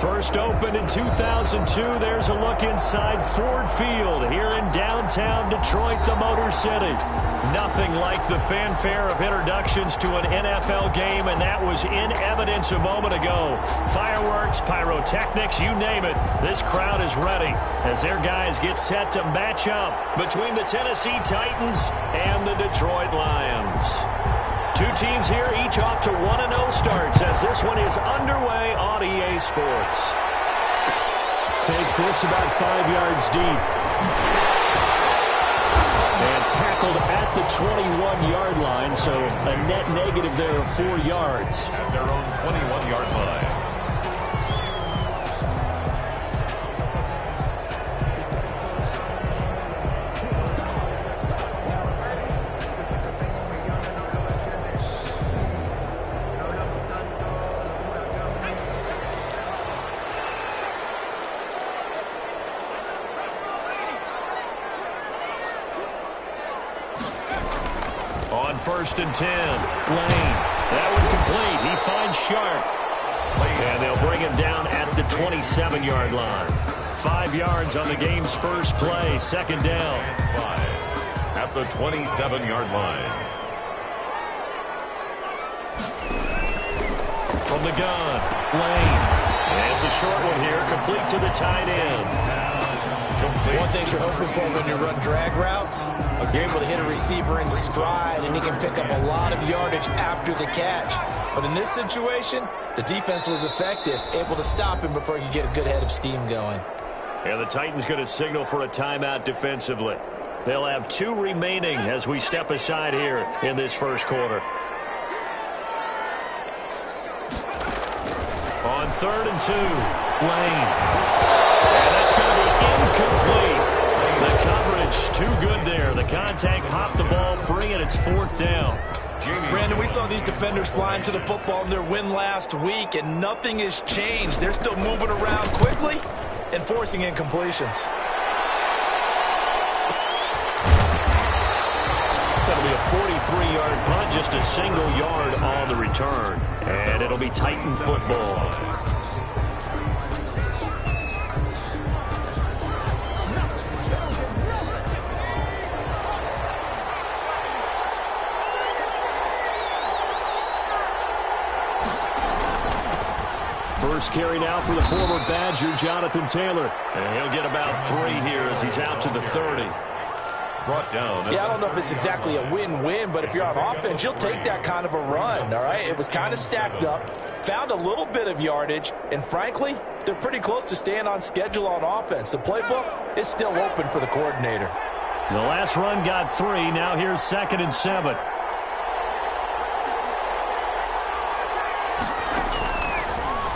First opened in 2002, there's a look inside Ford Field here in downtown Detroit, the Motor City. Nothing like the fanfare of introductions to an NFL game, and that was in evidence a moment ago. Fireworks, pyrotechnics, you name it. This crowd is ready as their guys get set to match up between the Tennessee Titans and the Detroit Lions. Two teams here, each off to 1-0 starts as this one is underway on EA Sports. Takes this about 5 yards deep. And tackled at the 21-yard line, so a net negative there of 4 yards. At their own 21-yard line. On 1st and 10, Lane. That one complete. He finds Sharp. And they'll bring him down at the 27-yard line. 5 yards on the game's first play. Second down. 5 at the 27-yard line. From the gun, Lane. And it's a short one here, complete to the tight end. One thing you're hoping for when you run drag routes, you're able to hit a receiver in stride, and he can pick up a lot of yardage after the catch. But in this situation, the defense was effective, able to stop him before he could get a good head of steam going. And the Titans going to signal for a timeout defensively. They'll have 2 remaining as we step aside here in this first quarter. On 3rd and 2, Lane. And that's going to be incomplete. The coverage too good there. The contact popped the ball free, and it's 4th down. Brandon, we saw these defenders flying to the football in their win last week, and nothing has changed. They're still moving around quickly and forcing incompletions. That'll be a 43-yard punt, just a single yard on the return. And it'll be Titan football. First carry now for the former Badger, Jonathan Taylor. And he'll get about 3 here as he's out to the 30. Brought down. Yeah, I don't know if it's exactly a win-win, but if you're on offense, you'll take that kind of a run, all right? It was kind of stacked up, found a little bit of yardage, and frankly, they're pretty close to staying on schedule on offense. The playbook is still open for the coordinator. The last run got 3. Now here's 2nd and 7.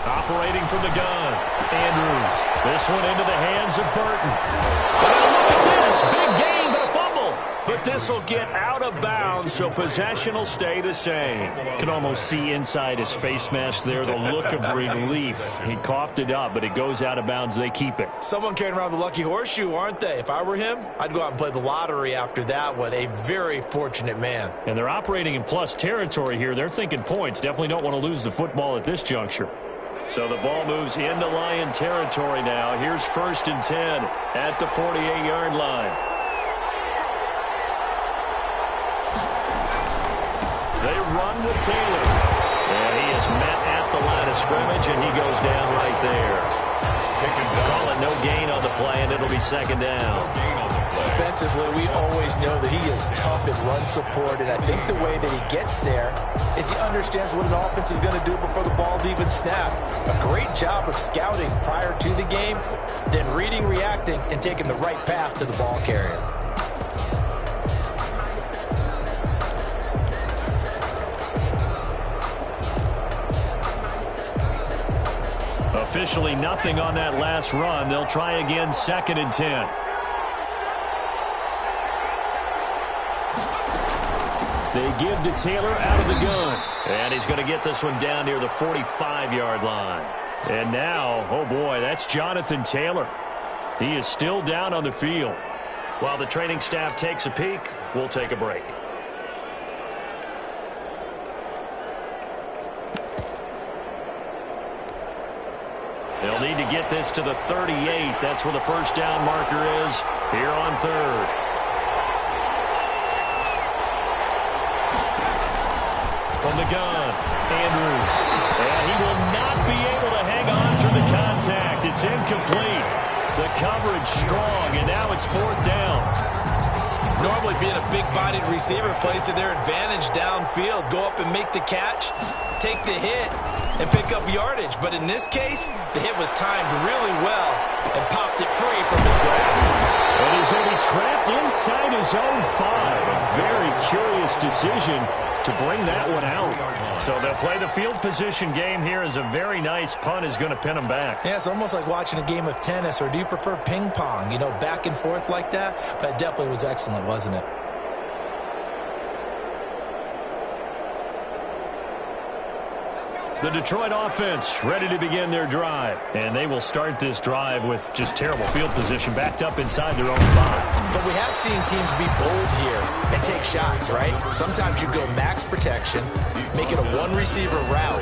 Operating from the gun, Andrews. This one into the hands of Burton. Oh, look at this. Big gain, but a fumble. But this will get out of bounds, so possession will stay the same. Can almost see inside his face mask there the look of relief. He coughed it up, but it goes out of bounds. They keep it. Someone carrying around the lucky horseshoe, aren't they? If I were him, I'd go out and play the lottery after that one. A very fortunate man. And they're operating in plus territory here. They're thinking points. Definitely don't want to lose the football at this juncture. So the ball moves into Lion territory now. Here's 1st and 10 at the 48-yard line. They run with Taylor. And he is met at the line of scrimmage, and he goes down right there. Call it no gain on the play, and it'll be 2nd down. Defensively, we always know that he is tough at run support, and I think the way that he gets there is he understands what an offense is going to do before the ball's even snapped. A great job of scouting prior to the game, then reading, reacting, and taking the right path to the ball carrier. Officially nothing on that last run. They'll try again, 2nd and 10. They give to Taylor out of the gun. And he's going to get this one down near the 45-yard line. And now, oh boy, that's Jonathan Taylor. He is still down on the field. While the training staff takes a peek, we'll take a break. They'll need to get this to the 38. That's where the first down marker is here on third. From the gun, Andrews. And he will not be able to hang on through the contact. It's incomplete. The coverage strong, and now it's fourth down. Normally being a big-bodied receiver plays to their advantage downfield. Go up and make the catch, take the hit, and pick up yardage. But in this case, the hit was timed really well and popped it free from his grasp. And he's going to be trapped inside his own 5. A very curious decision to bring that one out. So they'll play the field position game here as a very nice punt is going to pin them back. Yeah, it's almost like watching a game of tennis, or do you prefer ping pong? You know, back and forth like that? But it definitely was excellent, wasn't it? The Detroit offense ready to begin their drive. And they will start this drive with just terrible field position backed up inside their own 5. But we have seen teams be bold here and take shots, right? Sometimes you go max protection, make it a one-receiver route,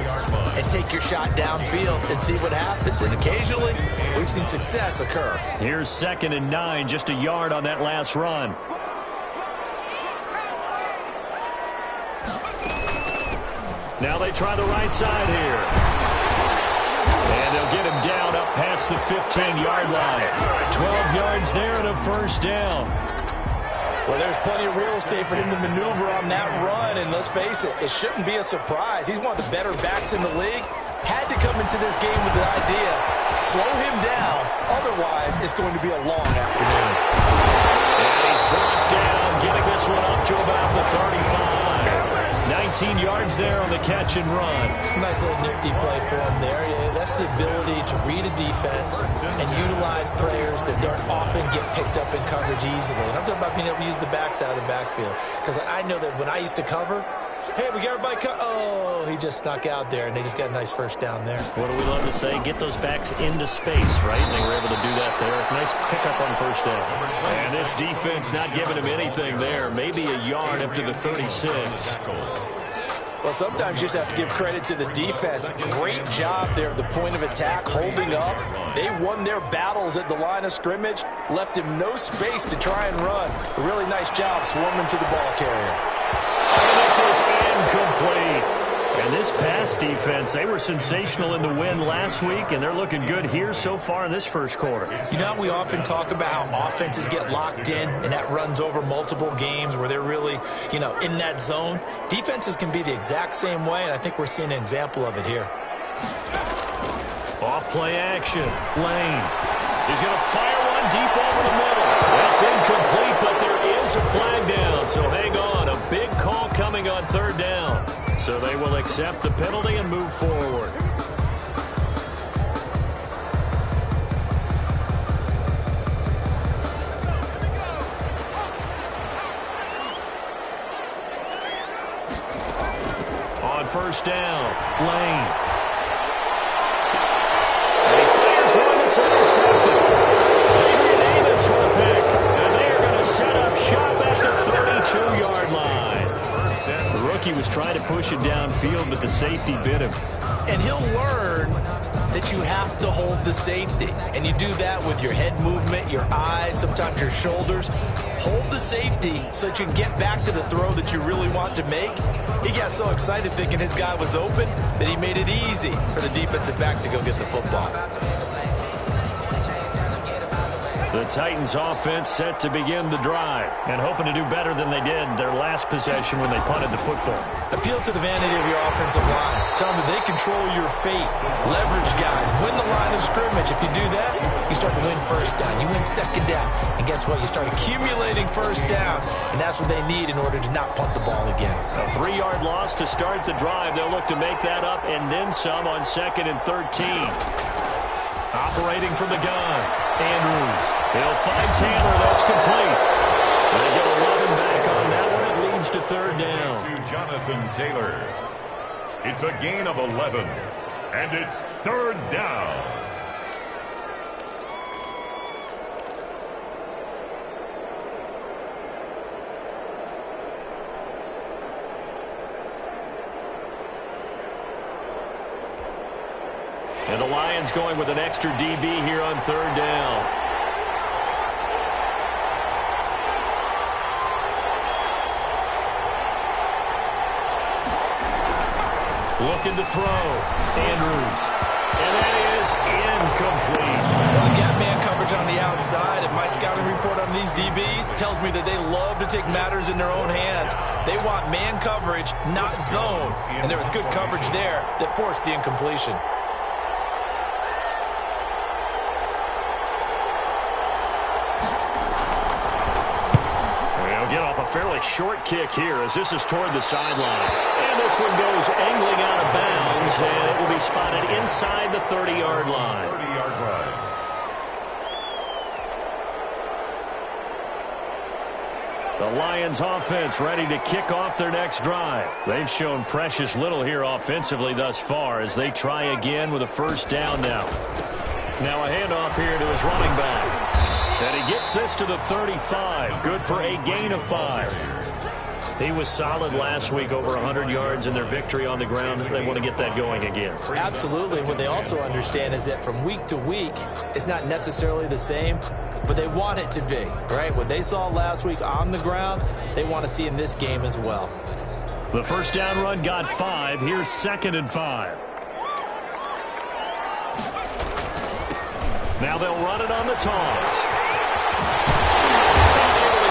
and take your shot downfield and see what happens. And occasionally, we've seen success occur. Here's 2nd and 9, just a yard on that last run. Now they try the right side here. And they'll get him down up past the 15-yard line. 12 yards there and a first down. Well, there's plenty of real estate for him to maneuver on that run. And let's face it, it shouldn't be a surprise. He's one of the better backs in the league. Had to come into this game with the idea, slow him down. Otherwise, it's going to be a long afternoon. And he's brought down, getting this one up to about the 35. 19 yards there on the catch and run. Nice little nifty play for him there. Yeah, that's the ability to read a defense and utilize players that don't often get picked up in coverage easily. And I'm talking about being able to use the backs out of the backfield. Because I know that when I used to cover, hey, we got everybody oh, he just snuck out there, and they just got a nice first down there. What do we love to say? Get those backs into space, right? And they were able to do that there. Nice pickup on first down. And this defense not giving him anything there. Maybe a yard up to the 36. Well, sometimes you just have to give credit to the defense. Great job there at the point of attack, holding up. They won their battles at the line of scrimmage, left him no space to try and run. A really nice job swarming to the ball carrier. And this is incomplete. And this pass defense, they were sensational in the win last week, and they're looking good here so far in this first quarter. You know, we often talk about how offenses get locked in, and that runs over multiple games where they're really, you know, in that zone. Defenses can be the exact same way, and I think we're seeing an example of it here. Off play action. Lane. He's going to fire one deep over the middle. That's incomplete, but there is a flag down, so hang on. A big call coming on third down. So they will accept the penalty and move forward. On first down, Lane. And he fires one that's intercepted. Adrian Amos for the pick. And they are going to set up shop at the 32-yard line. The rookie was trying to push it downfield, but the safety bit him. And he'll learn that you have to hold the safety. And you do that with your head movement, your eyes, sometimes your shoulders. Hold the safety so that you can get back to the throw that you really want to make. He got so excited thinking his guy was open that he made it easy for the defensive back to go get the football. The Titans offense set to begin the drive and hoping to do better than they did their last possession when they punted the football. Appeal to the vanity of your offensive line. Tell them that they control your fate. Leverage guys. Win the line of scrimmage. If you do that, you start to win first down. You win second down. And guess what? You start accumulating first downs. And that's what they need in order to not punt the ball again. A 3-yard loss to start the drive. They'll look to make that up and then some on 2nd and 13. Operating from the gun, Andrews. They'll find Taylor. That's complete. They get 11 back on that one. It leads to third down. To Jonathan Taylor. It's a gain of 11, and it's third down. And the Lions going with an extra DB here on third down. Looking to throw. Andrews. And that is incomplete. Well, I've got man coverage on the outside, and my scouting report on these DBs tells me that they love to take matters in their own hands. They want man coverage, not zone. And there was good coverage there that forced the incompletion. They'll get off a fairly short kick here as this is toward the sideline. And this one goes angling out of bounds, and it will be spotted inside the 30-yard line. 30-yard line. The Lions offense ready to kick off their next drive. They've shown precious little here offensively thus far as they try again with a first down now. Now a handoff here to his running back. And he gets this to the 35. Good for a gain of 5. He was solid last week, over 100 yards in their victory on the ground. They want to get that going again. Absolutely. What they also understand is that from week to week, it's not necessarily the same, but they want it to be, right? What they saw last week on the ground, they want to see in this game as well. The first down run got 5. Here's 2nd and 5. Now they'll run it on the toss.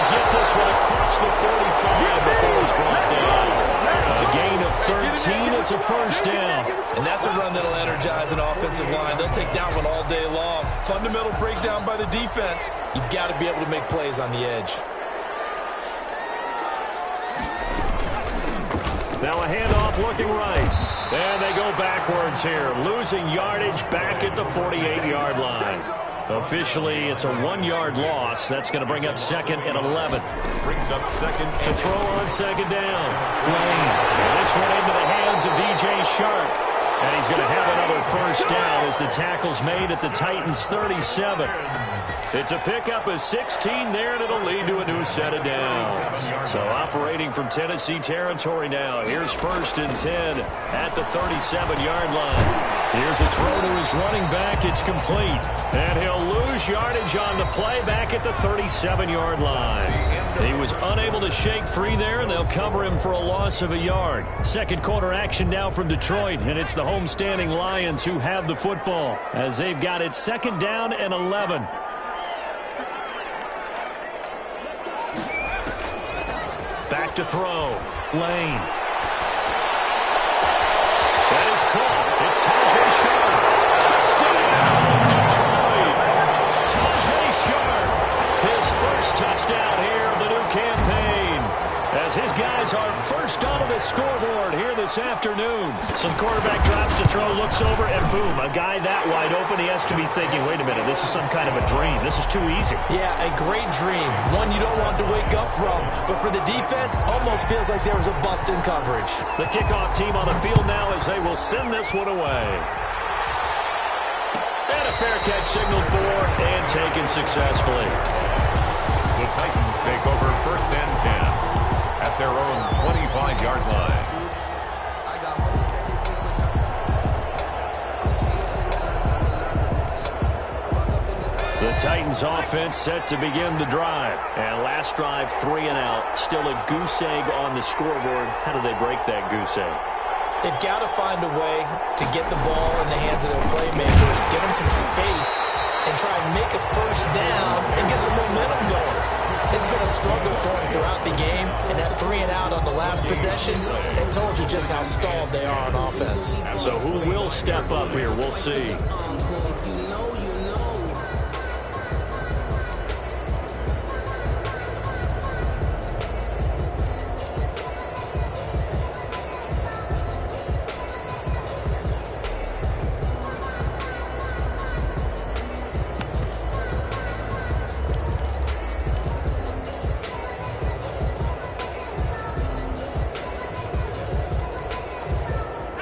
Get this one across the 45 before he's brought down. A gain of 13. It's a first down. And that's a run that'll energize an offensive line. They'll take that one all day long. Fundamental breakdown by the defense. You've got to be able to make plays on the edge. Now a handoff looking right. And they go backwards here. Losing yardage back at the 48-yard line. Officially, it's a 1-yard loss. That's going to bring up 2nd and 11. Brings up 2nd to throw on 2nd down. Lane. This one into the hands of DJ Shark. And he's going to have another first down as the tackle's made at the Titans' 37. It's a pickup of 16 there, and it'll lead to a new set of downs. So operating from Tennessee territory now. Here's 1st and 10 at the 37-yard line. Here's a throw to his running back. It's complete. And he'll lose yardage on the play back at the 37-yard line. He was unable to shake free there, and they'll cover him for a loss of a yard. Second quarter action now from Detroit, and it's the homestanding Lions who have the football as they've got it 2nd down and 11. Back to throw. Lane. That is caught. It's Tajay Sharp. Touchdown, Detroit. Tajay Sharp. His first touchdown here of the new campaign. As his guys are first onto the scoreboard here this afternoon. So the quarterback drops to throw, looks over, and boom, a guy that wide open, he has to be thinking, wait a minute, this is some kind of a dream. This is too easy. Yeah, a great dream. One you don't want to wake up from. But for the defense, almost feels like there was a bust in coverage. The kickoff team on the field now as they will send this one away. And a fair catch signaled for and taken successfully. The Titans take over 1st and 10 at their own 25-yard line. The Titans offense set to begin the drive. And last drive, 3 and out. Still a goose egg on the scoreboard. How do they break that goose egg? They've got to find a way to get the ball in the hands of their playmakers, get them some space, and try and make a first down and get some momentum going. It's been a struggle for them throughout the game, and that 3 and out on the last possession, it told you just how stalled they are on offense. So who will step up here? We'll see.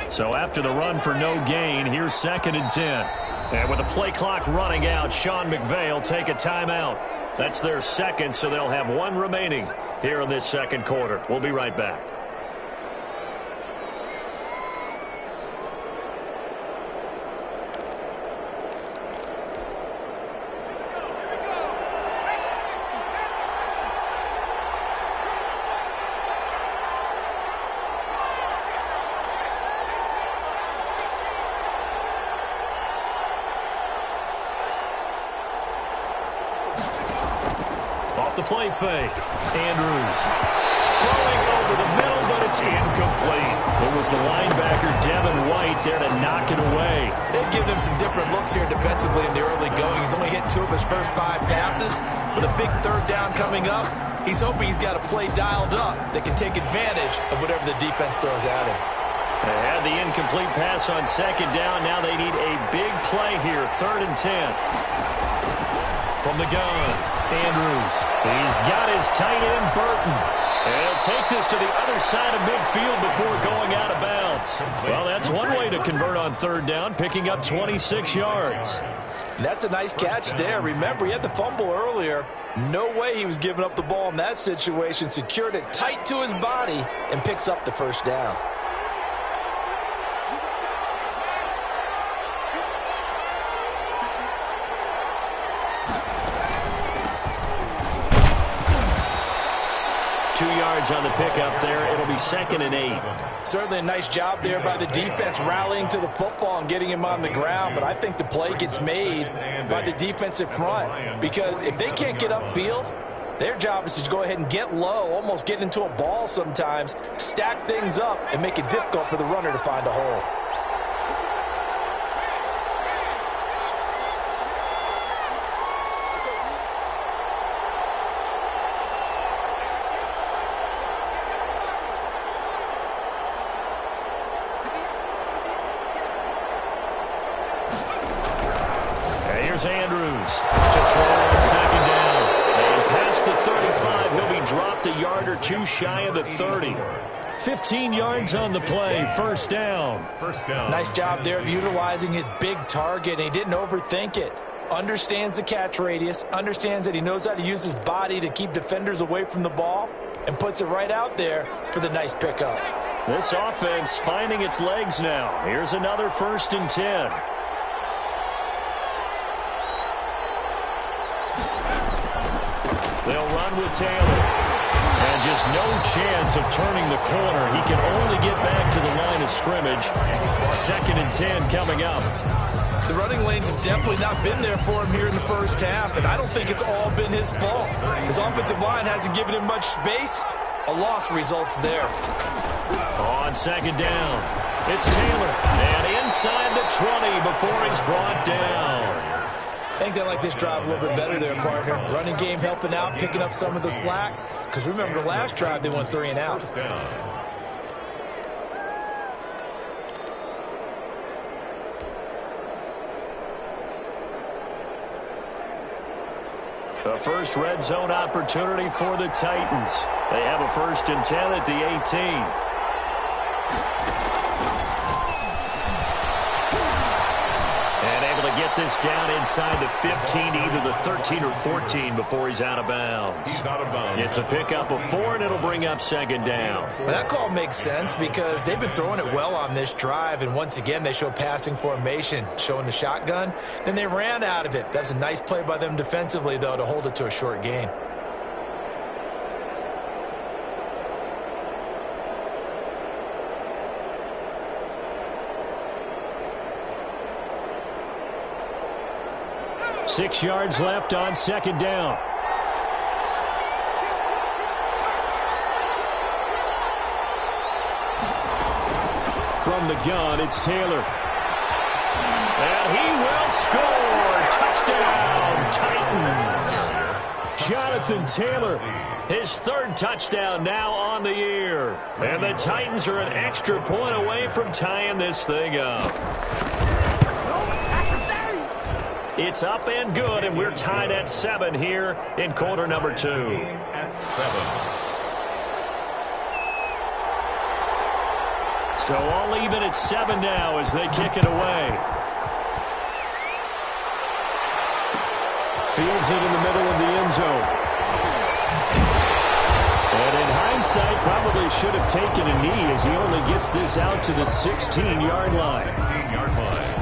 So after the run for no gain, here's 2nd and 10. And with the play clock running out, Sean McVay will take a timeout. That's their second, so they'll have 1 remaining here in this second quarter. We'll be right back. off the play fake. Andrews throwing over the middle, but it's incomplete. It was the linebacker, Devin White, there to knock it away. They've given him some different looks here defensively in the early going. He's only hit 2 of his first 5 passes. With a big 3rd down coming up, he's hoping he's got a play dialed up that can take advantage of whatever the defense throws at him. They had the incomplete pass on 2nd down. Now they need a big play here, 3rd and 10. From the gun, Andrews. He's got his tight end, Burton. And he'll take this to the other side of midfield before going out of bounds. Well, that's one way to convert on 3rd down, picking up 26 yards. That's a nice catch there. Remember, he had the fumble earlier. No way he was giving up the ball in that situation. Secured it tight to his body and picks up the 1st down. On the pickup there, it'll be 2nd and 8. Certainly a nice job there by the defense rallying to the football and getting him on the ground, but I think the play gets made by the defensive front because if they can't get upfield, their job is to go ahead and get low, almost get into a ball sometimes, stack things up, and make it difficult for the runner to find a hole. Andrews to throw on 2nd down. And past the 35, he'll be dropped a yard or 2 shy of the 30. 15 yards on the play, 1st down. Nice job there of utilizing his big target. He didn't overthink it. Understands the catch radius, understands that he knows how to use his body to keep defenders away from the ball, and puts it right out there for the nice pickup. This offense finding its legs now. Here's another 1st and 10. They'll run with Taylor. And just no chance of turning the corner. He can only get back to the line of scrimmage. 2nd and 10 coming up. The running lanes have definitely not been there for him here in the 1st half, and I don't think it's all been his fault. His offensive line hasn't given him much space. A loss results there. On 2nd down, it's Taylor. And inside the 20 before he's brought down. I think they like this drive a little bit better there, partner. Running game helping out, picking up some of the slack. Because remember, the last drive, they went 3 and out. The first red zone opportunity for the Titans. They have a 1st and 10 at the 18. Get this down inside the 15, either the 13 or 14 before he's out of bounds. It's a pickup of 4, and it'll bring up 2nd down. Well, that call makes sense because they've been throwing it well on this drive, and once again, they show passing formation, showing the shotgun. Then they ran out of it. That's a nice play by them defensively, though, to hold it to a short gain. Six yards left on 2nd down. From the gun, it's Taylor. And he will score. Touchdown, Titans. Jonathan Taylor, his 3rd touchdown now on the year. And the Titans are an extra point away from tying this thing up. It's up and good, and we're tied at 7 here in quarter number 2. At 7. So all even at 7 now as they kick it away. Fields it in the middle of the end zone. And in hindsight, probably should have taken a knee as he only gets this out to the 16-yard line. 16-yard line.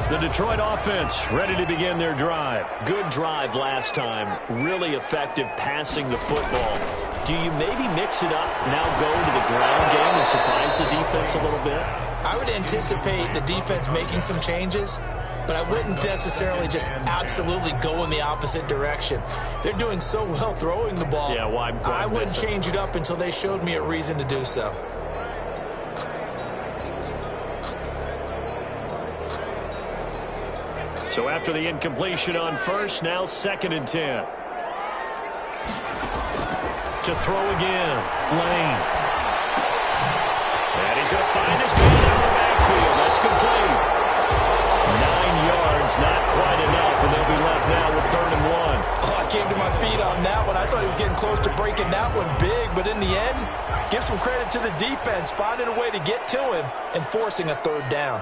The Detroit offense ready to begin their drive. Good drive last time. Really effective passing the football. Do you maybe mix it up, now go to the ground game and surprise the defense a little bit? I would anticipate the defense making some changes. but I wouldn't necessarily just absolutely go in the opposite direction. They're doing so well throwing the ball. Yeah, why I wouldn't change it up until they showed me a reason to do so. So after the incompletion on first, now 2nd and 10. To throw again, Lane. And he's going to find his man in the backfield. That's complete. 9 yards, not quite enough, and they'll be left now with 3rd and 1. Oh, I came to my feet on that one. I thought he was getting close to breaking that one big, but in the end, give some credit to the defense, finding a way to get to him and forcing a 3rd down.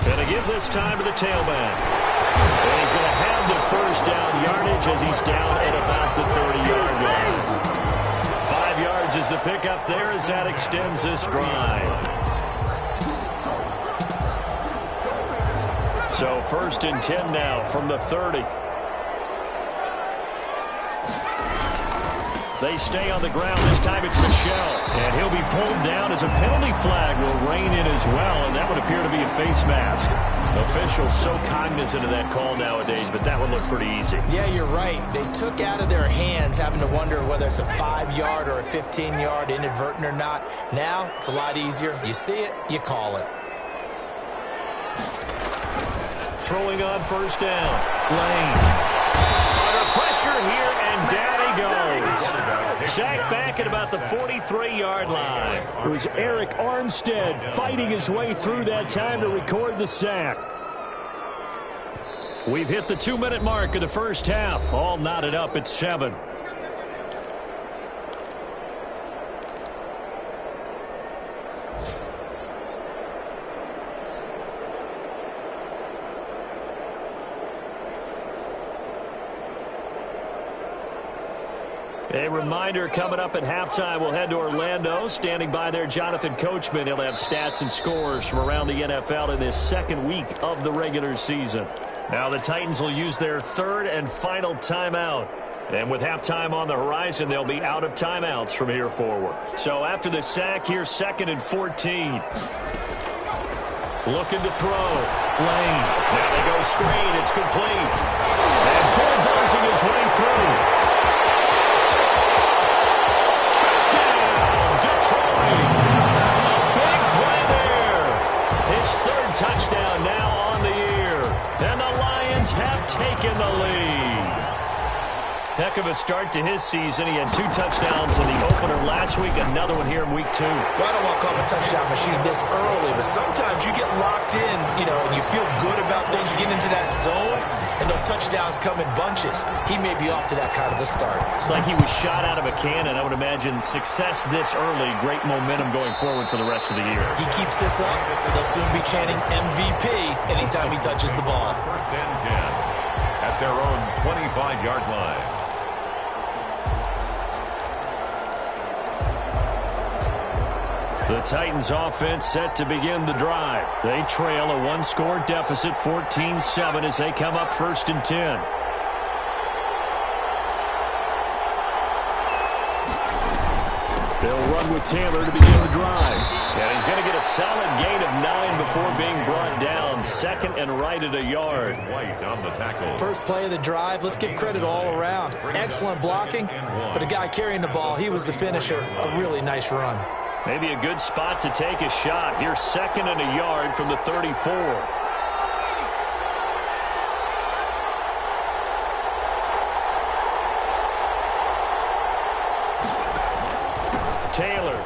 Going to give this time to the tailback. And he's going to have the 1st down yardage as he's down at about the 30-yard line. 5 yards is the pickup there as that extends this drive. So 1st and 10 now from the 30. They stay on the ground. This time it's Michel. And he'll be pulled down as a penalty flag will rein in as well. And that would appear to be a face mask. Officials so cognizant of that call nowadays, but that would look pretty easy. Yeah, you're right. They took out of their hands having to wonder whether it's a 5-yard or a 15-yard inadvertent or not. Now it's a lot easier. You see it, you call it. Throwing on 1st down. Lane. Under pressure here, and down he goes. Sacked back at about the 43-yard line. It was Eric Armstead fighting his way through that time to record the sack. We've hit the 2-minute mark of the 1st half. All knotted up at 7. A reminder coming up at halftime, we'll head to Orlando. Standing by there, Jonathan Coachman. He'll have stats and scores from around the NFL in this 2nd week of the regular season. Now the Titans will use their 3rd and final timeout. And with halftime on the horizon, they'll be out of timeouts from here forward. So after the sack, here's 2nd and 14. Looking to throw. Lane. Now they go screen. It's complete. And bulldozing his way through. His 3rd touchdown now on the year. And the Lions have taken the lead. Heck of a start to his season. He had 2 touchdowns in the opener last week, another one here in week 2. Well, I don't want to call him a touchdown machine this early, but sometimes you get locked in, and you feel good about things. You get into that zone, and those touchdowns come in bunches. He may be off to that kind of a start. It's like he was shot out of a cannon. I would imagine success this early, great momentum going forward for the rest of the year. He keeps this up, they'll soon be chanting MVP anytime he touches the ball. 1st and 10 at their own 25-yard line. The Titans offense set to begin the drive. They trail a 1-score deficit, 14-7, as they come up 1st and 10. They'll run with Taylor to begin the drive. And he's going to get a solid gain of 9 before being brought down. 2nd and right at a yard. White on the tackle. First play of the drive, let's give credit all around. Excellent blocking, but the guy carrying the ball, he was the finisher. A really nice run. Maybe a good spot to take a shot. Here's 2nd and a yard from the 34. Taylor.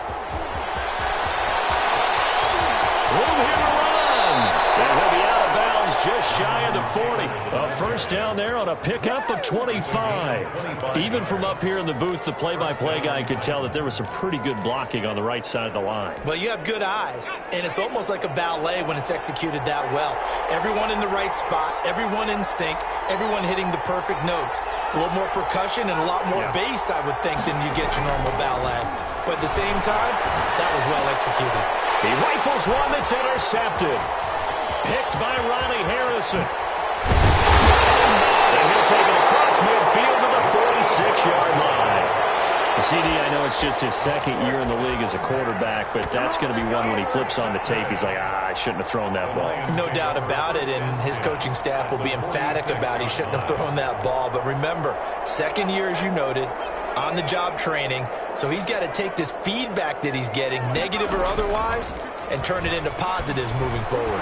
Room here to run. And he'll be out of bounds just shy of the 40. A 1st down there on a pickup of 25. Even from up here in the booth, the play-by-play guy could tell that there was some pretty good blocking on the right side of the line. Well, you have good eyes, and it's almost like a ballet when it's executed that well. Everyone in the right spot, everyone in sync, everyone hitting the perfect notes. A little more percussion and a lot more bass, I would think, than you get your normal ballet. But at the same time, that was well executed. He rifles one that's intercepted. Picked by Ronnie Harrison. And he'll take it across midfield to the 46-yard line. CD, I know it's just his second year in the league as a quarterback, but that's going to be one when he flips on the tape. He's like, I shouldn't have thrown that ball. No doubt about it, and his coaching staff will be emphatic about he shouldn't have thrown that ball. But remember, second year, as you noted, on-the-job training, so he's got to take this feedback that he's getting, negative or otherwise, and turn it into positives moving forward.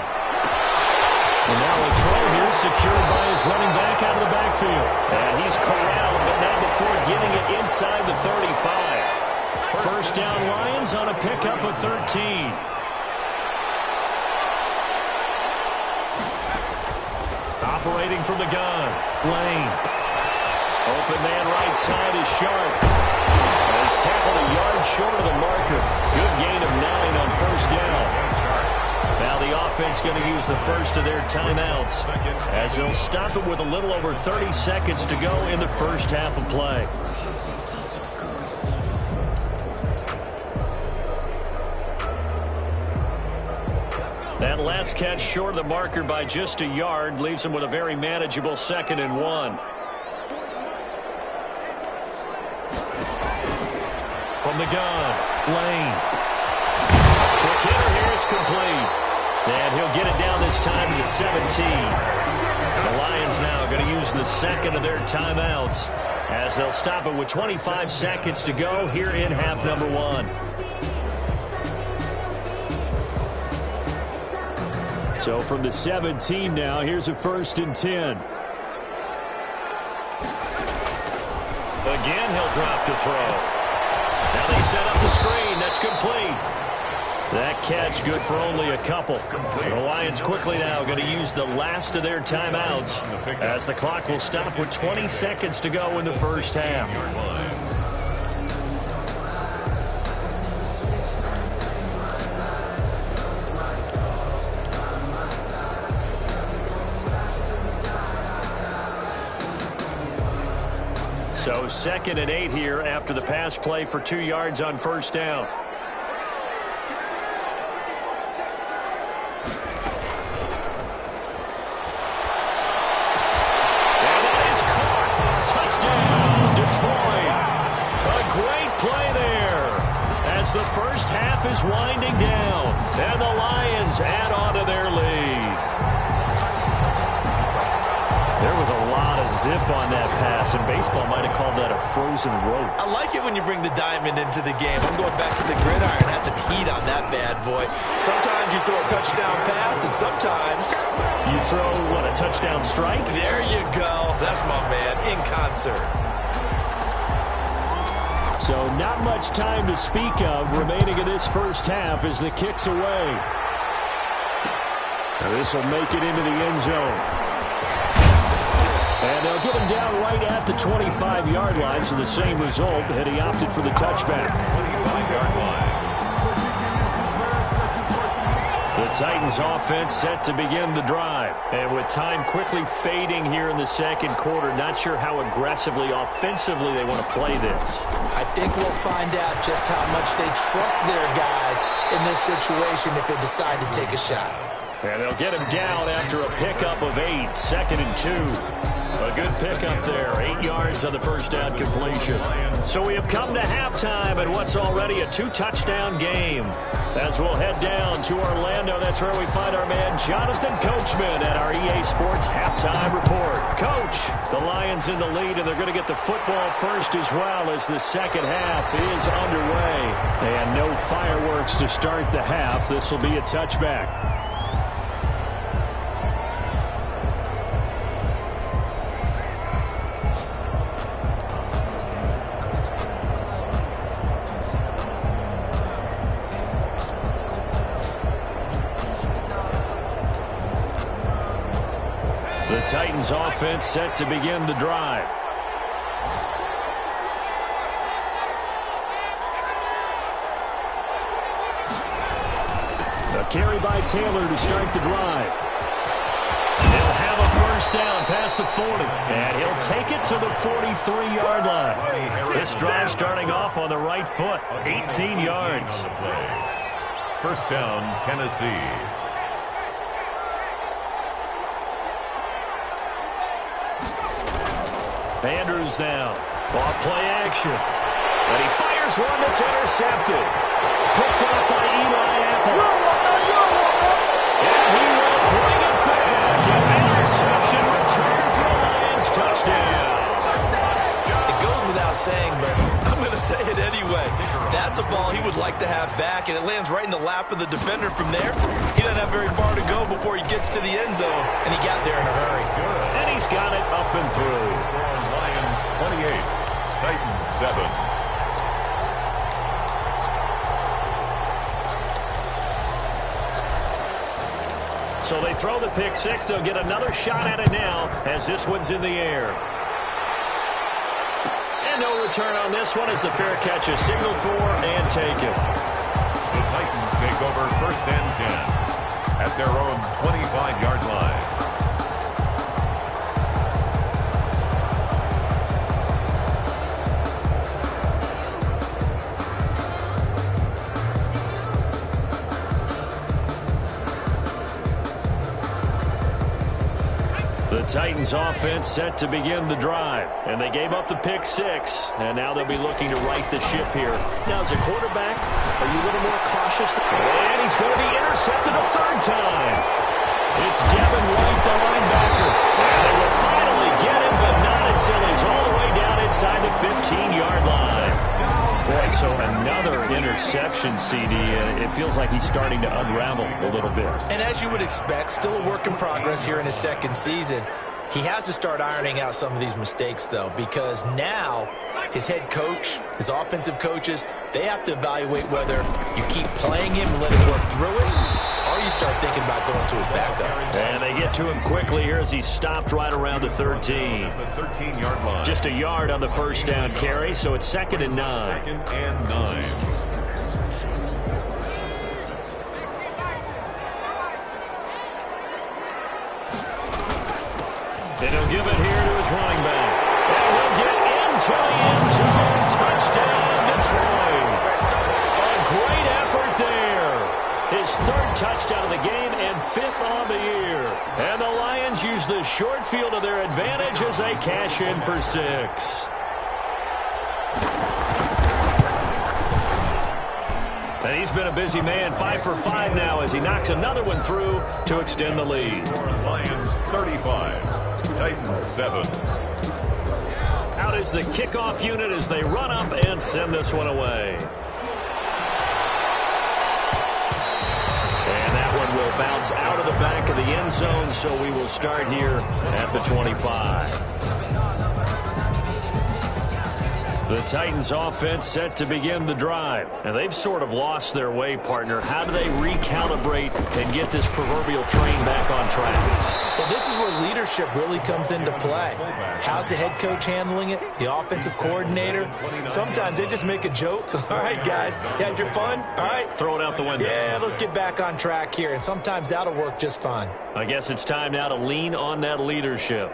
And now a throw here secured by his running back out of the backfield. And he's corralled, but not before getting it inside the 35. First down Lions on a pickup of 13. Operating from the gun, Lane. Open man right side is Sharp. And he's tackled a yard short of the marker. Good gain of 9 on first down. Now the offense going to use the first of their timeouts as they'll stop it with a little over 30 seconds to go in the first half of play. That last catch short of the marker by just a yard leaves him with a very manageable 2nd and 1. From the gun, Lane. Quick hitter here, it's complete. And he'll get it down this time to the 17. The Lions now going to use the second of their timeouts as they'll stop it with 25 seconds to go here in half number 1. So from the 17 now, here's a 1st and 10. Again, he'll drop to throw. Now they set up the screen. That's complete. That catch good for only a couple. The Lions quickly now going to use the last of their timeouts as the clock will stop with 20 seconds to go in the first half. So 2nd and 8 here after the pass play for 2 yards on first down. The first half is winding down, and the Lions add on to their lead. There was a lot of zip on that pass, and baseball might have called that a frozen rope. I like it when you bring the diamond into the game. I'm going back to the gridiron. Had some heat on that bad boy. Sometimes you throw a touchdown pass, and sometimes you throw, what, a touchdown strike? There you go. That's my man, in concert. So not much time to speak of remaining in this first half as the kick's away. This will make it into the end zone. And they'll get him down right at the 25-yard line, so the same result, and he opted for the touchback. 25-yard line. The Titans offense set to begin the drive. And with time quickly fading here in the second quarter, not sure how aggressively, offensively they want to play this. I think we'll find out just how much they trust their guys in this situation if they decide to take a shot. And they'll get him down after a pickup of 8, 2nd and 2. A good pickup there, 8 yards on the first down completion. So we have come to halftime in what's already a 2-touchdown game. As we'll head down to Orlando, that's where we find our man Jonathan Coachman at our EA Sports Halftime Report. Coach, the Lions in the lead, and they're going to get the football first as well as the second half is underway. And no fireworks to start the half. This will be a touchback. The Titans offense set to begin the drive. A carry by Taylor to start the drive. He'll have a first down past the 40. And he'll take it to the 43-yard line. This drive starting off on the right foot, 18 yards. First down, Tennessee. Andrews now. Off play action. And he fires one that's intercepted. Picked up by Eli Apple. And he will bring it back. An interception return for the Lions. Touchdown. It goes without saying, but I'm going to say it anyway. That's a ball he would like to have back, and it lands right in the lap of the defender from there. He doesn't have very far to go before he gets to the end zone, and he got there in a hurry. And he's got it up and through. Lions 28, Titans 7. So they throw the pick six. They'll get another shot at it now as this one's in the air. And no return on this one as the fair catch is signaled for and taken. The Titans take over 1st and 10 at their own 25-yard line. The Titans offense set to begin the drive, and they gave up the pick six, and now they'll be looking to right the ship here. Now, as a quarterback, are you a little more cautious? And he's going to be intercepted a third time. It's Devin White, the linebacker, and they will finally get him, but not until he's all the way down inside the 15-yard line. Boy, so another interception, CD. It feels like he's starting to unravel a little bit. And as you would expect, still a work in progress here in his second season. He has to start ironing out some of these mistakes, though, because now his head coach, his offensive coaches, they have to evaluate whether you keep playing him and let him work through it, or you start thinking about going to his backup. And they get to him quickly here as he's stopped right around the 13. The 13-yard line. Just a yard on the first down carry, so it's 2nd and 9. 2nd and 9. And he'll give it here to his running back. And he'll get into the end zone. Touchdown, Detroit. A great effort there. His 3rd touchdown of the game and 5th on the year. And the Lions use the short field to their advantage as they cash in for 6. And he's been a busy man, 5 for 5 now as he knocks another one through to extend the lead. Lions 35, Titans 7. Out is the kickoff unit as they run up and send this one away. And that one will bounce out of the back of the end zone, so we will start here at the 25. The Titans offense set to begin the drive. And they've sort of lost their way, partner. How do they recalibrate and get this proverbial train back on track? Well, this is where leadership really comes into play. How's the head coach handling it? The offensive coordinator? Sometimes they just make a joke. All right, guys, you had your fun? All right. Throw it out the window. Yeah, let's get back on track here. And sometimes that'll work just fine. I guess it's time now to lean on that leadership.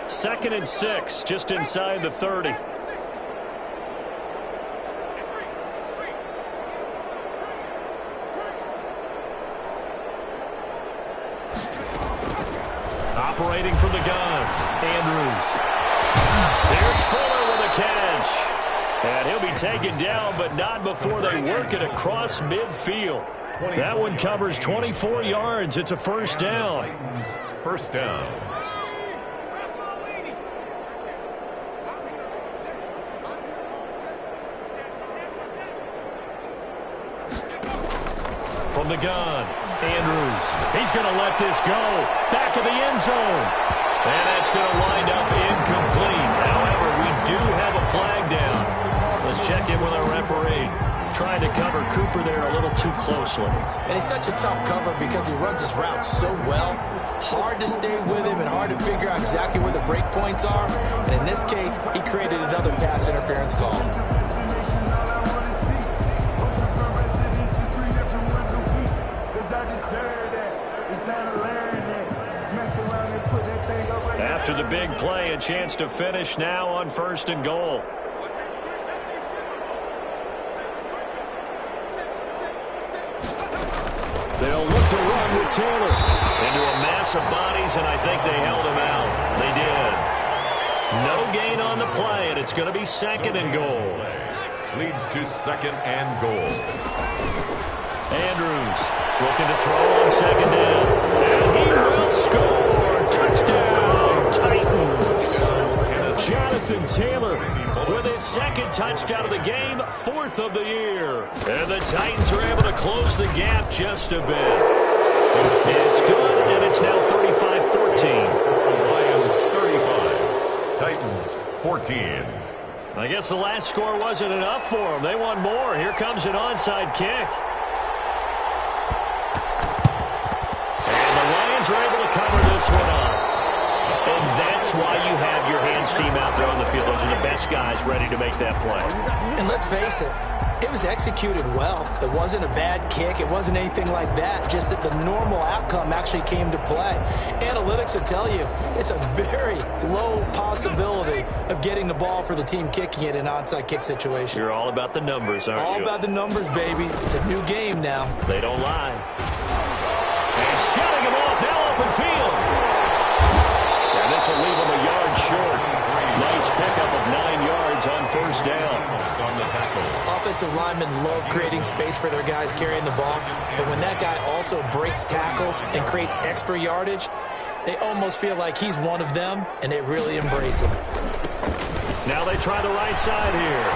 Second and 6, just inside the 30. Operating from the gun, Andrews. There's Fuller with a catch. And he'll be taken down, but not before they work it across midfield. That one covers 24 yards. It's a first down. First down. From the gun, Andrews. He's going to let this go. Back of the end zone. And that's going to wind up incomplete. However, we do have a flag down. Let's check in with our referee. Trying to cover Cooper there a little too closely. And he's such a tough cover because he runs his route so well. Hard to stay with him and hard to figure out exactly where the break points are. And in this case, he created another pass interference call. After the big play, a chance to finish now on 1st and goal. They'll look to run with Taylor. Into a mass of bodies, and I think they held him out. They did. No gain on the play, and it's going to be 2nd and goal. Leads to 2nd and goal. Andrews looking to throw on 2nd down. And he will score. Touchdown, Titans. Jonathan Taylor with his 2nd touchdown of the game, 4th of the year. And the Titans are able to close the gap just a bit. It's good, and it's now 35-14. Lions 35, Titans 14. I guess the last score wasn't enough for them. They want more. Here comes an onside kick. And the Lions are able to cover this one up. And that's why you have your hands team out there on the field. Those are the best guys ready to make that play. And let's face it, it was executed well. It wasn't a bad kick. It wasn't anything like that. Just that the normal outcome actually came to play. Analytics will tell you it's a very low possibility of getting the ball for the team kicking it in an onside kick situation. You're all about the numbers, aren't you? All about the numbers, baby. It's a new game now. They don't lie. And shutting him off now open field. And this will leave him a yard short. Nice pickup of 9 yards on 1st down. On the tackle. Offensive linemen love creating space for their guys carrying the ball, but when that guy also breaks tackles and creates extra yardage, they almost feel like he's one of them, and they really embrace him. Now they try the right side here.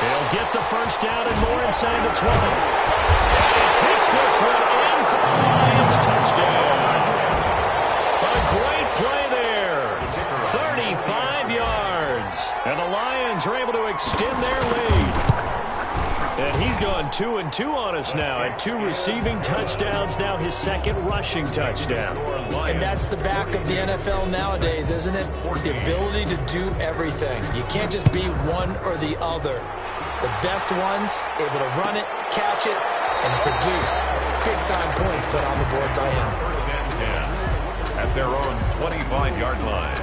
They'll get the 1st down and more inside the 20. And he takes this one in for the Lions touchdown. A great play there. 35 yards. And the Lions are able to extend their lead. And he's gone 2-2 on us now. And 2 receiving touchdowns, now his 2nd rushing touchdown. And that's the back of the NFL nowadays, isn't it? The ability to do everything. You can't just be one or the other. The best ones able to run it, catch it, and produce big-time points put on the board by him. 1st and 10 at their own 25-yard line.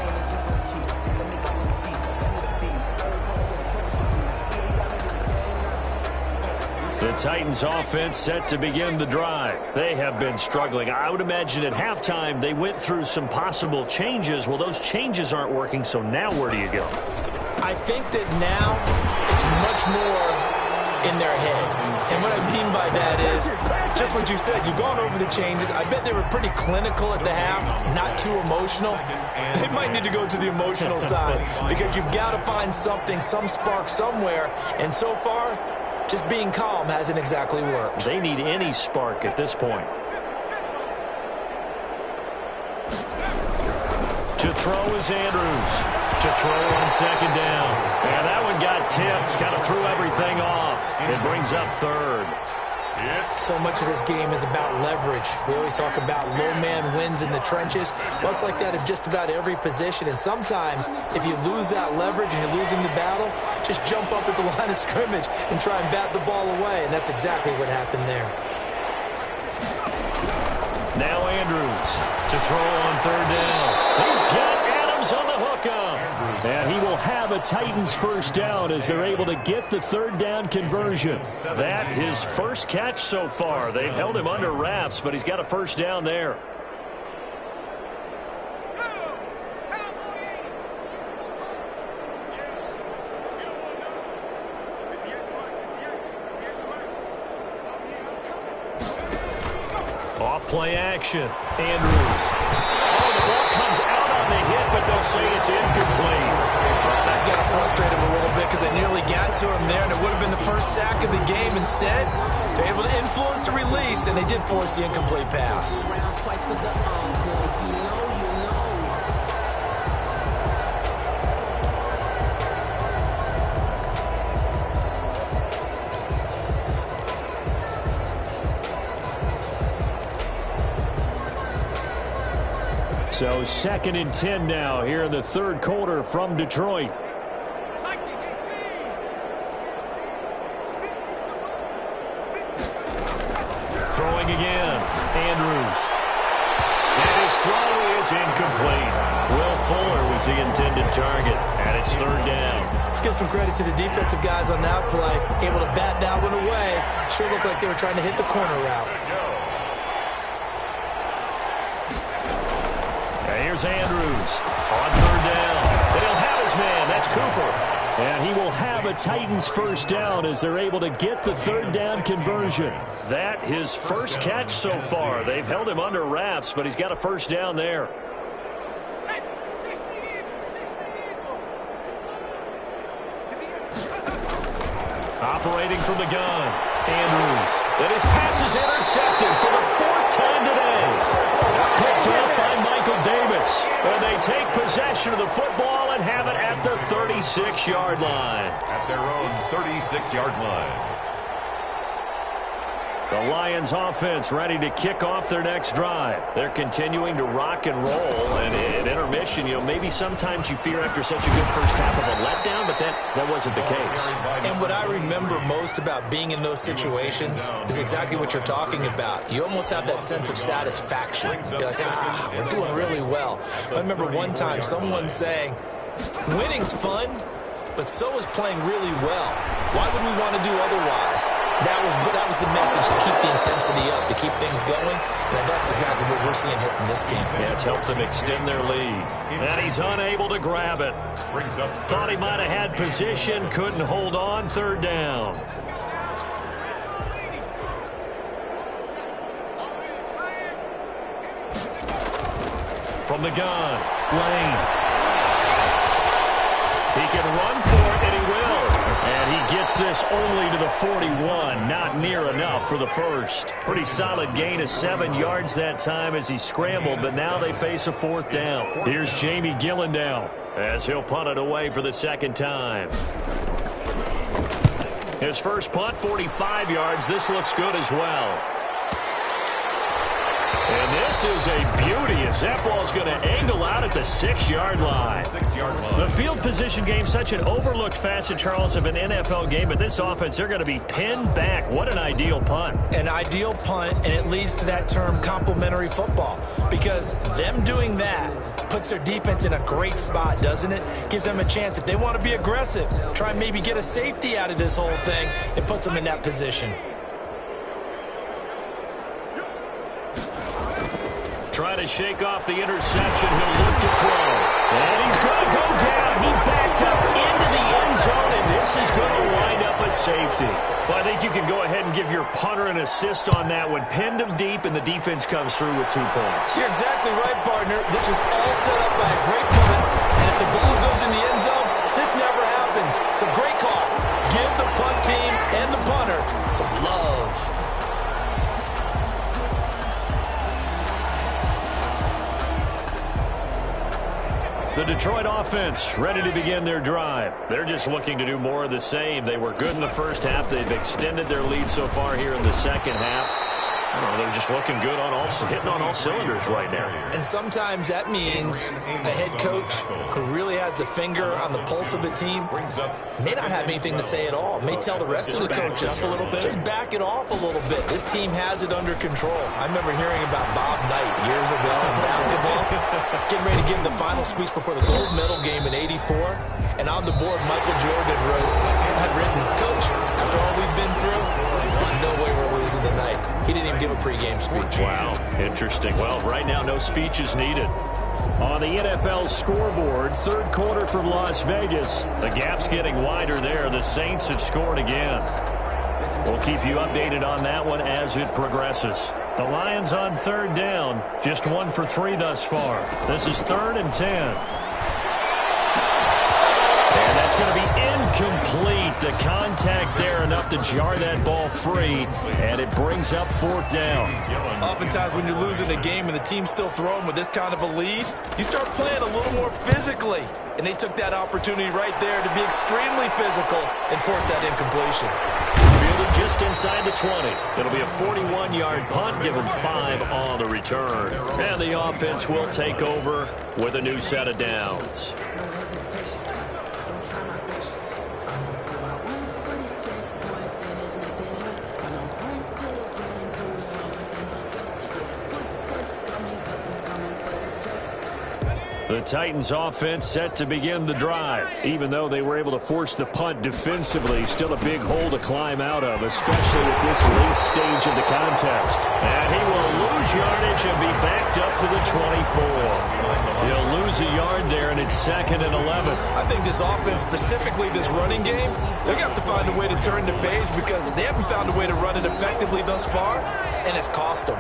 The Titans offense set to begin the drive. They have been struggling. I would imagine at halftime they went through some possible changes. Well, those changes aren't working, so now where do you go? I think that now it's much more in their head. And what I mean by that is just what you said. You've gone over the changes. I bet they were pretty clinical at the half, not too emotional. They might need to go to the emotional side because you've got to find something, some spark somewhere. And so far, just being calm hasn't exactly worked. They need any spark at this point. To throw is Andrews. To throw on 2nd down. And that one got tipped. Kind of threw everything off. It brings up 3rd. So much of this game is about leverage. We always talk about low man wins in the trenches. Well, it's like that in just about every position. And sometimes, if you lose that leverage and you're losing the battle, just jump up at the line of scrimmage and try and bat the ball away. And that's exactly what happened there. Now Andrews to throw on 3rd down. He's got Adams on the hookup. And he will have a Titans 1st down as they're able to get the 3rd down conversion. That his 1st catch so far. They've held him under wraps, but he's got a 1st down there. Off play action. Andrews. Oh, the ball comes out on the hit, but they'll say it's incomplete. That's got to frustrate him a little bit because they nearly got to him there, and it would have been the 1st sack of the game. Instead, they're able to influence the release, and they did force the incomplete pass. So 2nd and 10 now here in the 3rd quarter from Detroit. Throwing again. Andrews. And his throw is incomplete. Will Fuller was the intended target, and it's 3rd down. Let's give some credit to the defensive guys on that play. Able to bat that one away. Sure looked like they were trying to hit the corner route. Here's Andrews on third down. And he'll have his man. That's Cooper. And he will have a Titans first down as they're able to get the third down conversion. That his first catch so far. They've held him under wraps, but he's got a first down there. Operating from the gun, Andrews. And his pass is intercepted for the fourth time today. Picked up by Michael Davis. And they take possession of the football and have it at the 36-yard line. At their own 36-yard line. The Lions offense ready to kick off their next drive. They're continuing to rock and roll. And at intermission, maybe sometimes you fear after such a good first half of a letdown, but that wasn't the case. And what I remember most about being in those situations is exactly what you're talking about. You almost have that sense of satisfaction. You're like, we're doing really well. But I remember one time someone saying, winning's fun, but so is playing really well. Why would we want to do otherwise? That was the message, to keep the intensity up, to keep things going. And that's exactly what we're seeing here from this team. Yeah, it's helped them extend their lead. And he's unable to grab it. Thought he might have had position, couldn't hold on, third down. From the gun, Lane. He can run for it, and he will. And he gets this only to the 41. Not near enough for the first. Pretty solid gain of 7 yards that time as he scrambled, but now they face a fourth down. Here's Jamie Gillendow as he'll punt it away for the second time. His first punt, 45 yards. This looks good as well. And this is a beauty as that ball's going to angle out at the 6-yard line. The field position game, such an overlooked facet, Charles, of an NFL game. But this offense, they're going to be pinned back. What an ideal punt. An ideal punt, and it leads to that term complementary football. Because them doing that puts their defense in a great spot, doesn't it? Gives them a chance. If they want to be aggressive, try and maybe get a safety out of this whole thing, it puts them in that position. Trying to shake off the interception. He'll look to throw. And he's going to go down. He backed up into the end zone, and this is going to wind up a safety. Well, I think you can go ahead and give your punter an assist on that one. Pinned him deep, and the defense comes through with 2 points. You're exactly right, partner. This was all set up by a great punt, and if the ball goes in the end zone, this never happens. So great call. Give the punt team and the punter some love. The Detroit offense ready to begin their drive. They're just looking to do more of the same. They were good in the first half. They've extended their lead so far here in the second half. I don't know, they're just looking good on hitting on all cylinders right now. And sometimes that means a head coach who really has a finger on the pulse of the team may not have anything to say at all. May tell the rest of the coaches, just back it off a little bit. This team has it under control. I remember hearing about Bob Knight years ago in basketball, getting ready to give the final speech before the gold medal game in '84. And on the board, Michael Jordan had written, "Coach, after all we've been through, there's no way we're losing tonight." He didn't even give a pregame speech. Wow, interesting. Well, right now, no speech is needed. On the NFL scoreboard, third quarter from Las Vegas. The gap's getting wider there. The Saints have scored again. We'll keep you updated on that one as it progresses. The Lions on third down, just 1 for 3 thus far. This is 3rd and 10. And that's going to be incomplete. The contact there enough to jar that ball free, and it brings up 4th down. Oftentimes when you're losing a game and the team's still throwing with this kind of a lead, you start playing a little more physically. And they took that opportunity right there to be extremely physical and force that incompletion. Fielded just inside the 20. It'll be a 41-yard punt, give them 5 on the return. And the offense will take over with a new set of downs. The Titans offense set to begin the drive. Even though they were able to force the punt defensively, still a big hole to climb out of, especially at this late stage of the contest. And he will lose yardage and be backed up to the 24. It's 2nd and 11. I think this offense, specifically this running game, they're going to have to find a way to turn the page because they haven't found a way to run it effectively thus far, and it's cost them.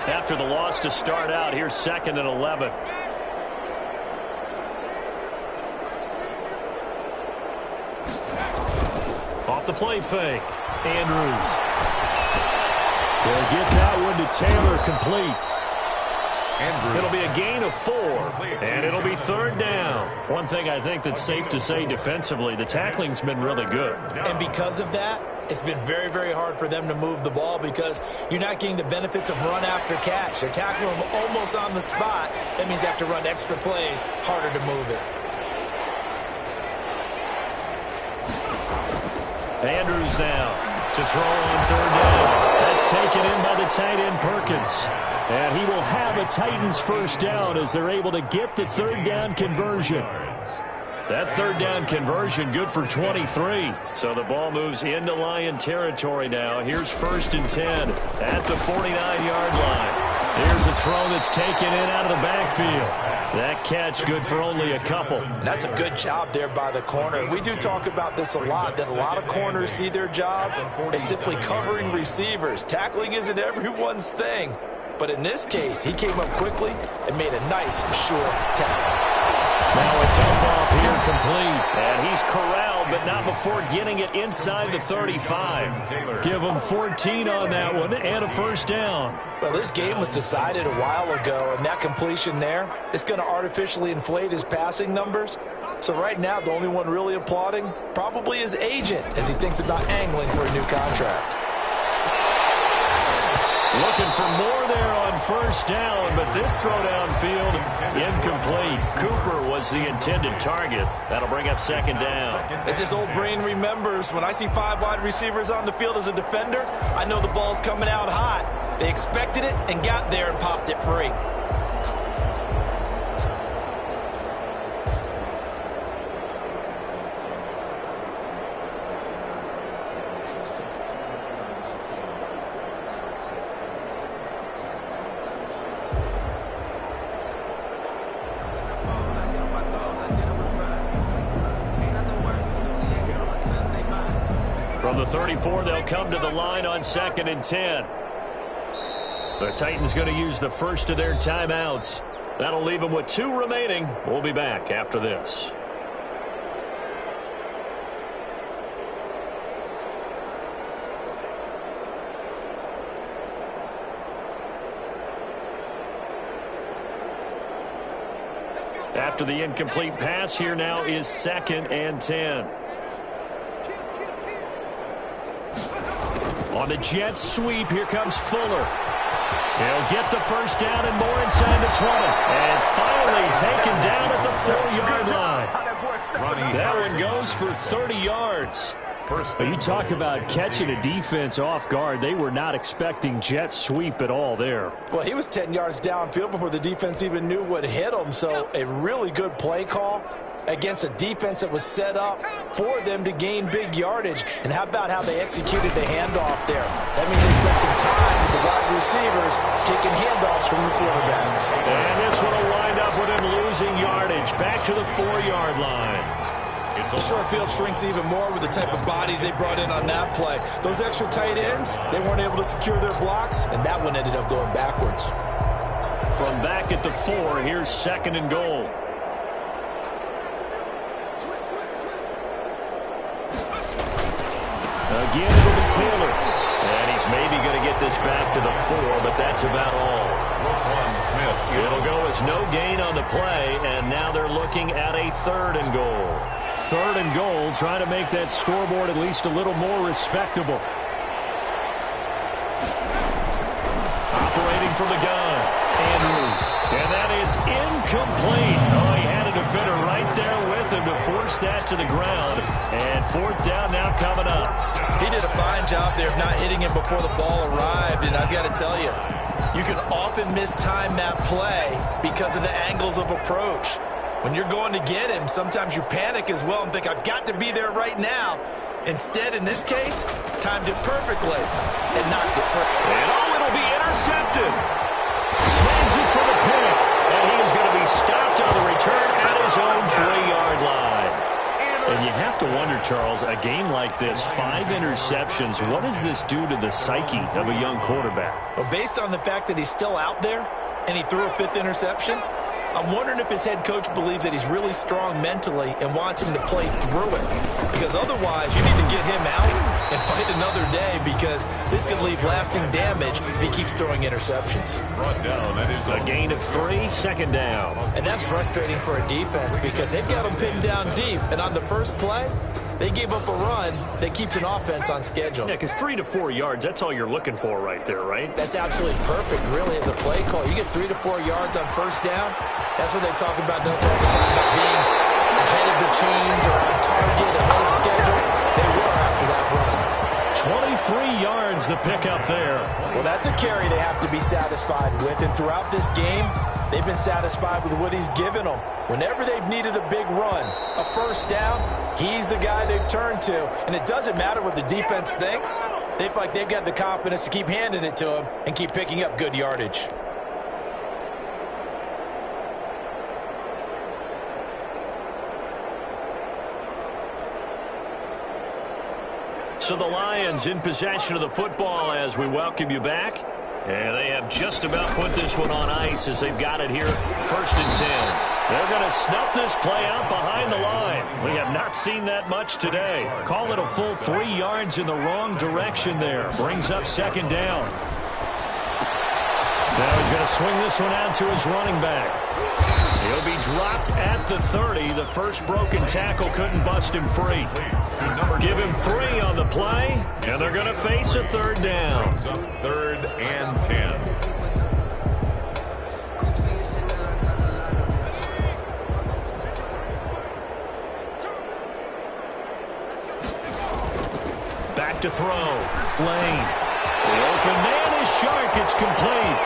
After the loss to start out, here's 2nd and 11. Off the play fake. Andrews. They'll get that one to Taylor, complete. It'll be a gain of 4, and it'll be 3rd down. One thing I think that's safe to say defensively, the tackling's been really good. And because of that, it's been very, very hard for them to move the ball because you're not getting the benefits of run after catch. They're tackling them almost on the spot. That means they have to run extra plays, harder to move it. Andrews now to throw on 3rd down. That's taken in by the tight end Perkins. And he will have a Titans first down as they're able to get the 3rd down conversion. That 3rd down conversion good for 23. So the ball moves into Lion territory now. Here's 1st and 10 at the 49-yard line. Here's a throw that's taken in out of the backfield. That catch good for only a couple. That's a good job there by the corner. We do talk about this a lot, that a lot of corners see their job as simply covering receivers. Tackling isn't everyone's thing. But in this case, he came up quickly and made a nice, short tackle. Now a dump off here complete. And he's corralled, but not before getting it inside the 35. Give him 14 on that one and a first down. Well, this game was decided a while ago, and that completion there is going to artificially inflate his passing numbers. So right now, the only one really applauding probably his agent as he thinks about angling for a new contract. Looking for more there on 1st down, but this throw downfield incomplete. Cooper was the intended target. That'll bring up 2nd down. As his old brain remembers, when I see 5 wide receivers on the field as a defender, I know the ball's coming out hot. They expected it and got there and popped it free. From the 34, they'll come to the line on 2nd and 10. The Titans going to use the first of their timeouts. That'll leave them with 2 remaining. We'll be back after this. After the incomplete pass, here now is 2nd and 10. On the Jets sweep, here comes Fuller. He'll get the first down and more inside the 20. And finally taken down at the 4-yard line. That one goes for 30 yards. You talk about catching a defense off guard. They were not expecting jet sweep at all there. Well, he was 10 yards downfield before the defense even knew what hit him. So a really good play call against a defense that was set up for them to gain big yardage. And how about how they executed the handoff there? That means they spent some time with the wide receivers taking handoffs from the quarterbacks. And this one will wind up with him losing yardage back to the 4-yard line. The short field shrinks even more with the type of bodies they brought in on that play. Those extra tight ends, they weren't able to secure their blocks, and that one ended up going backwards. From back at the 4, here's 2nd and goal. Again, it'll be Taylor. And he's maybe going to get this back to the 4, but that's about all. It'll go as no gain on the play, and now they're looking at a 3rd and goal. 3rd and goal, trying to make that scoreboard at least a little more respectable. Operating from the gun, Andrews. And that is incomplete. Oh, he had a defender right there with him to force that to the ground. And 4th down now coming up. He did a fine job there of not hitting him before the ball arrived, and I've got to tell you, you can often mistime that play because of the angles of approach. When you're going to get him, sometimes you panic as well and think, I've got to be there right now. Instead, in this case, timed it perfectly and knocked it free. And it'll be intercepted. Snags it for the pick. And he is going to be stopped on the return at his own 3. wonder, Charles, a game like this, 5 interceptions, what does this do to the psyche of a young quarterback? Well, based on the fact that he's still out there and he threw a 5th interception, I'm wondering if his head coach believes that he's really strong mentally and wants him to play through it. Because otherwise, you need to get him out and fight another day, because this could leave lasting damage if he keeps throwing interceptions. Brought down. That is A gain of 3, 2nd down. And that's frustrating for a defense because they've got him pinned down deep. And on the first play, they gave up a run that keeps an offense on schedule. Yeah, because 3 to 4 yards, that's all you're looking for right there, right? That's absolutely perfect, really, as a play call. You get 3 to 4 yards on first down. That's what they talk about us all the time, about being ahead of the chains or on target, ahead of schedule. They were after that run. 23 yards the pickup there. Well, that's a carry they have to be satisfied with. And throughout this game, they've been satisfied with what he's given them. Whenever they've needed a big run, a first down, he's the guy they've turned to. And it doesn't matter what the defense thinks. They feel like they've got the confidence to keep handing it to him and keep picking up good yardage. So the Lions in possession of the football as we welcome you back. And they have just about put this one on ice as they've got it here, 1st and 10. They're going to snuff this play out behind the line. We have not seen that much today. Call it a full 3 yards in the wrong direction there. Brings up 2nd down. Now he's going to swing this one out to his running back. He'll be dropped at the 30. The first broken tackle couldn't bust him free. Give him 3 on the play, and they're going to face a 3rd down. 3rd and 10. Back to throw. Lane. The open man is Shark. It's complete.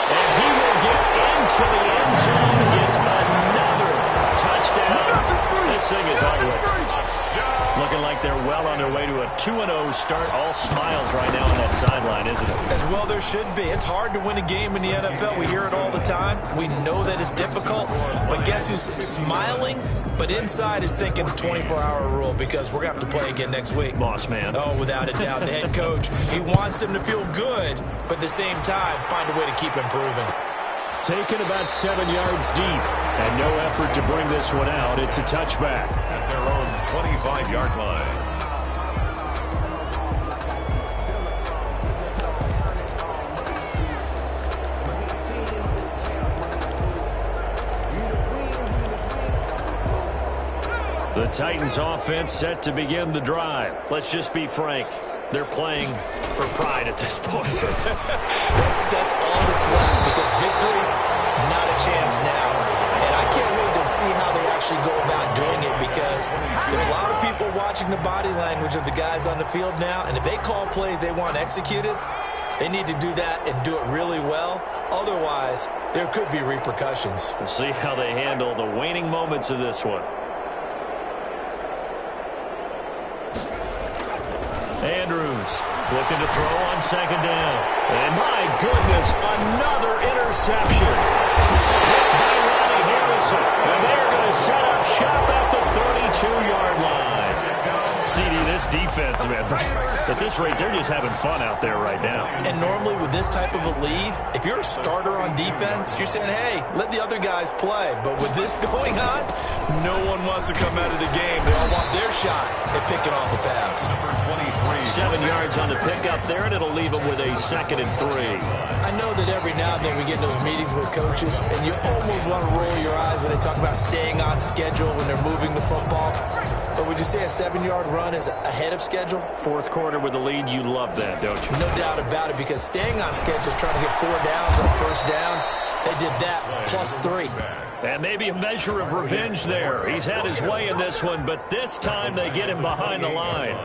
And he will get into the end zone. Gets another touchdown. This thing is ugly. Looking like they're well on their way to a 2-0 start. All smiles right now on that sideline, isn't it? As well there should be. It's hard to win a game in the NFL. We hear it all the time. We know that it's difficult. But guess who's smiling? But inside is thinking 24-hour rule, because we're going to have to play again next week. Boss man. Oh, without a doubt. The head coach, he wants them to feel good, but at the same time, find a way to keep improving. Taken about 7 yards deep, and no effort to bring this one out. It's a touchback. At their own 25-yard line. The Titans offense set to begin the drive. Let's just be frank. They're playing for pride at this point. that's all that's left, because victory, not a chance now. And I can't wait to see how they actually go about doing it, because there are a lot of people watching the body language of the guys on the field now, and if they call plays they want executed, they need to do that and do it really well. Otherwise, there could be repercussions. We'll see how they handle the waning moments of this one. Andrews looking to throw on 2nd down. And my goodness, another interception. Hit by Ronnie Harrison. And they're going to set up shop at the 32-yard line. CD, this defense, man, at this rate, they're just having fun out there right now. And normally with this type of a lead, if you're a starter on defense, you're saying, hey, let the other guys play. But with this going on, no one wants to come out of the game. They all want their shot at picking off a pass. 7 yards on the pickup there, and it'll leave them with a 2nd and 3. I know that every now and then we get in those meetings with coaches, and you almost want to roll your eyes when they talk about staying on schedule when they're moving the football. But would you say a 7-yard run is ahead of schedule? 4th quarter with the lead, you love that, don't you? No doubt about it, because staying on schedule is trying to get 4 downs on first down. They did that, plus 3. And maybe a measure of revenge there. He's had his way in this one, but this time they get him behind the line.